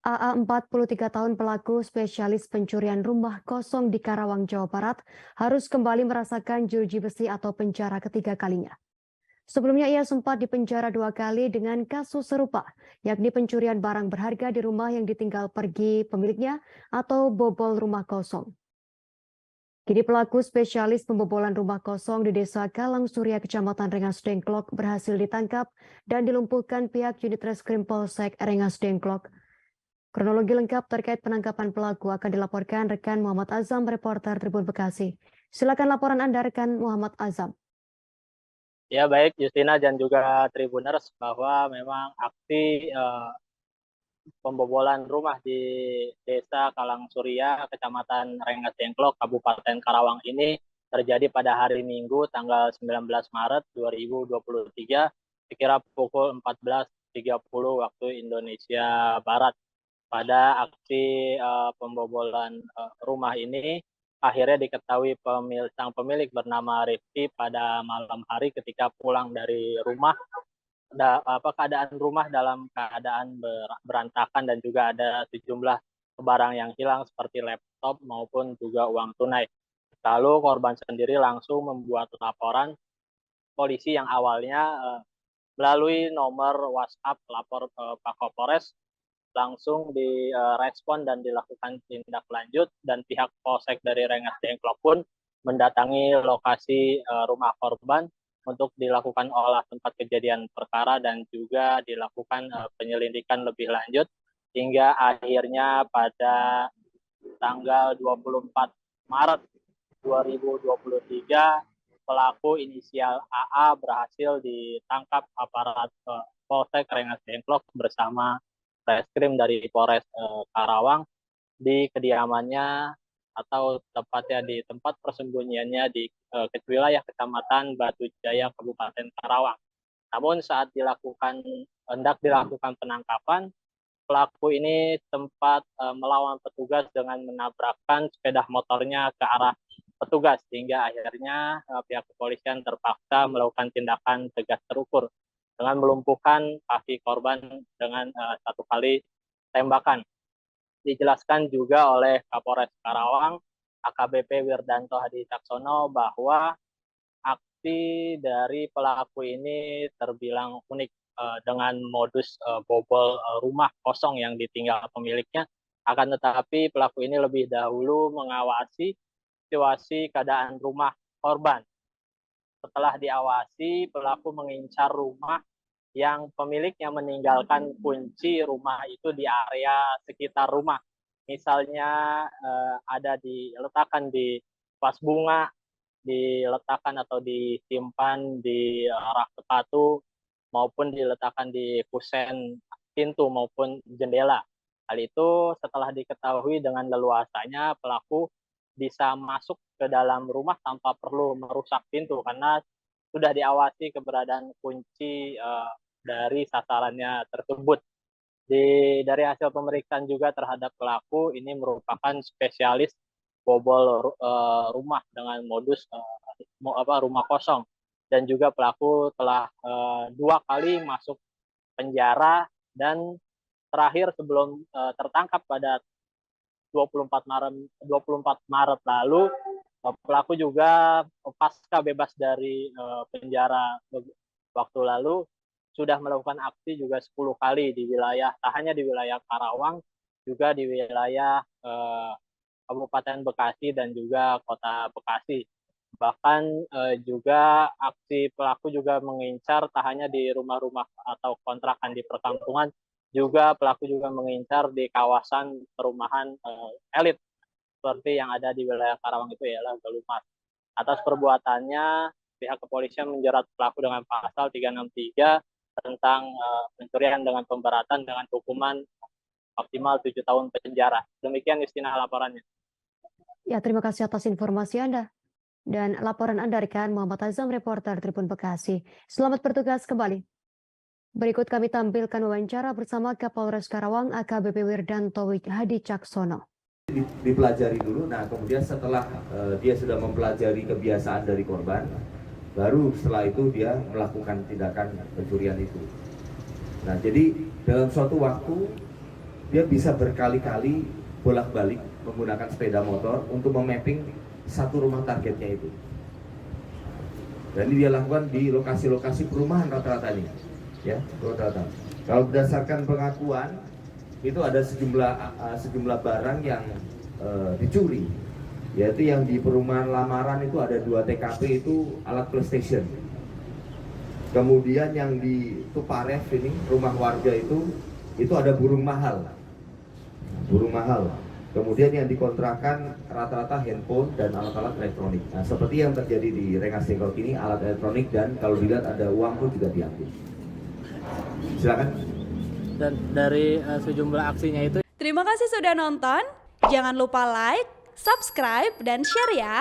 AA 43 tahun pelaku spesialis pencurian rumah kosong di Karawang, Jawa Barat harus kembali merasakan jeruji besi atau penjara ketiga kalinya. Sebelumnya ia sempat dipenjara 2 kali dengan kasus serupa, yakni pencurian barang berharga di rumah yang ditinggal pergi pemiliknya atau bobol rumah kosong. Kini pelaku spesialis pembobolan rumah kosong di Desa Kalang Surya, Kecamatan Rengas Dengklok berhasil ditangkap dan dilumpuhkan pihak unit reskrim Polsek Rengas Dengklok. Kronologi lengkap terkait penangkapan pelaku akan dilaporkan rekan Muhammad Azam, reporter Tribun Bekasi. Silakan laporan Anda, rekan Muhammad Azam. Ya baik Justina dan juga Tribuners, bahwa memang aksi pembobolan rumah di Desa Kalang Surya, Kecamatan Rengas Dengklok, Kabupaten Karawang ini terjadi pada hari Minggu tanggal 19 Maret 2023 sekira pukul 14.30 waktu Indonesia Barat. Pada aksi pembobolan rumah ini akhirnya diketahui sang pemilik bernama Rifki pada malam hari ketika pulang dari rumah. Keadaan rumah dalam keadaan berantakan dan juga ada sejumlah barang yang hilang seperti laptop maupun juga uang tunai. Lalu korban sendiri langsung membuat laporan polisi yang awalnya melalui nomor WhatsApp lapor Pak Kapolres langsung direspon dan dilakukan tindak lanjut, dan pihak Polsek dari Rengas Dengklok pun mendatangi lokasi rumah korban untuk dilakukan olah tempat kejadian perkara dan juga dilakukan penyelidikan lebih lanjut hingga akhirnya pada tanggal 24 Maret 2023 pelaku inisial AA berhasil ditangkap aparat Polsek Rengas Dengklok bersama reskrim dari Polres Karawang di kediamannya atau tepatnya di tempat persembunyiannya di wilayah Kecamatan Batu Jaya, Kabupaten Karawang. Namun saat hendak dilakukan penangkapan, pelaku ini sempat melawan petugas dengan menabrakkan sepeda motornya ke arah petugas, hingga akhirnya pihak kepolisian terpaksa melakukan tindakan tegas terukur dengan melumpuhkan kaki korban dengan 1 kali tembakan. Dijelaskan juga oleh Kapolres Karawang, AKBP Wirdanto Hadi Caksono, bahwa aksi dari pelaku ini terbilang unik dengan modus bobol rumah kosong yang ditinggal pemiliknya. Akan tetapi pelaku ini lebih dahulu mengawasi situasi keadaan rumah korban. Setelah diawasi, pelaku mengincar rumah yang pemiliknya meninggalkan kunci rumah itu di area sekitar rumah. Misalnya ada diletakkan di vas bunga, diletakkan atau disimpan di rak sepatu, maupun diletakkan di kusen pintu maupun jendela. Hal itu setelah diketahui dengan leluasanya, pelaku bisa masuk ke dalam rumah tanpa perlu merusak pintu karena sudah diawasi keberadaan kunci dari sasarannya tersebut. Dari hasil pemeriksaan juga terhadap pelaku, ini merupakan spesialis bobol rumah dengan modus rumah kosong, dan juga pelaku telah 2 kali masuk penjara, dan terakhir sebelum tertangkap pada 24 Maret lalu, pelaku juga pasca bebas dari penjara waktu lalu sudah melakukan aksi juga 10 kali di wilayah, tak hanya di wilayah Karawang, juga di wilayah Kabupaten Bekasi dan juga Kota Bekasi. Bahkan juga aksi pelaku juga mengincar tak hanya di rumah-rumah atau kontrakan di perkampungan, juga pelaku juga mengincar di kawasan perumahan elit seperti yang ada di wilayah Karawang itu ialah Galumas. Atas perbuatannya, pihak kepolisian menjerat pelaku dengan pasal 363 tentang pencurian dengan pemberatan dengan hukuman maksimal 7 tahun penjara. Demikian Justina laporannya. Ya, terima kasih atas informasi Anda. Dan laporan Anda, rekan Muhammad Azam, reporter Tribun Bekasi. Selamat bertugas kembali. Berikut kami tampilkan wawancara bersama Kapolres Karawang AKBP Wirdanto Hadi Caksono. Dipelajari dulu, nah kemudian setelah dia sudah mempelajari kebiasaan dari korban, baru setelah itu dia melakukan tindakan pencurian itu. Nah jadi dalam suatu waktu dia bisa berkali-kali bolak-balik menggunakan sepeda motor untuk memapping satu rumah targetnya itu. Dan ini dia lakukan di lokasi-lokasi perumahan rata-rata ini, ya, rata-rata. Kalau berdasarkan pengakuan, itu ada sejumlah barang yang dicuri, yaitu yang di perumahan Lamaran itu ada 2 TKP itu alat PlayStation. Kemudian yang di Tuparef ini rumah warga itu ada burung mahal. Kemudian yang dikontrakan rata-rata handphone dan alat-alat elektronik. Nah, seperti yang terjadi di Rengas Dengklok ini, alat elektronik dan kalau dilihat ada uang pun juga diambil. Silakan. Dan dari sejumlah aksinya itu. Terima kasih sudah nonton. Jangan lupa like, subscribe, dan share ya.